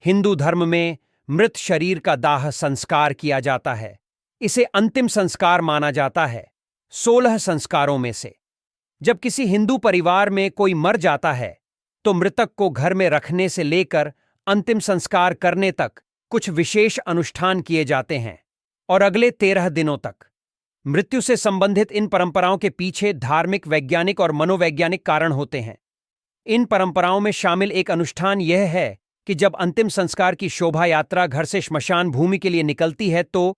हिंदू धर्म में मृत शरीर का दाह संस्कार किया जाता है। इसे अंतिम संस्कार माना जाता है 16 संस्कारों में से। जब किसी हिंदू परिवार में कोई मर जाता है तो मृतक को घर में रखने से लेकर अंतिम संस्कार करने तक कुछ विशेष अनुष्ठान किए जाते हैं और अगले 13 दिनों तक। मृत्यु से संबंधित इन परंपराओं के पीछे धार्मिक, वैज्ञानिक और मनोवैज्ञानिक कारण होते हैं। इन परंपराओं में शामिल एक अनुष्ठान यह है कि जब अंतिम संस्कार की शोभा यात्रा घर से श्मशान भूमि के लिए निकलती है तो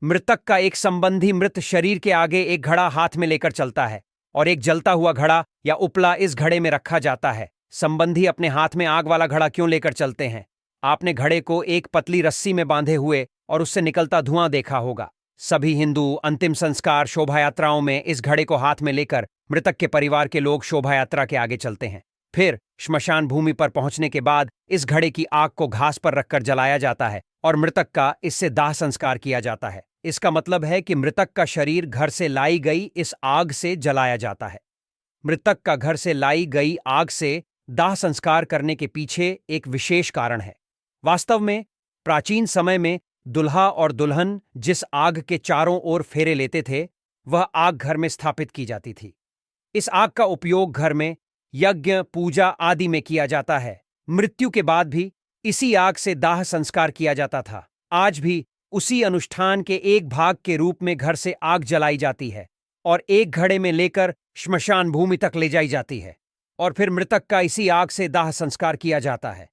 मृतक का एक संबंधी मृत शरीर के आगे एक घड़ा हाथ में लेकर चलता है और एक जलता हुआ घड़ा या उपला इस घड़े में रखा जाता है। संबंधी अपने हाथ में आग वाला घड़ा क्यों लेकर चलते हैं? आपने घड़े को एक पतली रस्सी में बांधे हुए और उससे निकलता धुआं देखा होगा। सभी हिंदू अंतिम संस्कार शोभा यात्राओं में इस घड़े को हाथ में लेकर मृतक के परिवार के लोग शोभा यात्रा के आगे चलते हैं। फिर श्मशान भूमि पर पहुंचने के बाद इस घड़े की आग को घास पर रखकर जलाया जाता है और मृतक का इससे दाह संस्कार किया जाता है। इसका मतलब है कि मृतक का शरीर घर से लाई गई इस आग से जलाया जाता है। मृतक का घर से लाई गई आग से दाह संस्कार करने के पीछे एक विशेष कारण है। वास्तव में प्राचीन समय में दुल्हा और दुल्हन जिस आग के चारों ओर फेरे लेते थे वह आग घर में स्थापित की जाती थी। इस आग का उपयोग घर में यज्ञ, पूजा आदि में किया जाता है। मृत्यु के बाद भी इसी आग से दाह संस्कार किया जाता था। आज भी उसी अनुष्ठान के एक भाग के रूप में घर से आग जलाई जाती है और एक घड़े में लेकर श्मशान भूमि तक ले जाई जाती है और फिर मृतक का इसी आग से दाह संस्कार किया जाता है।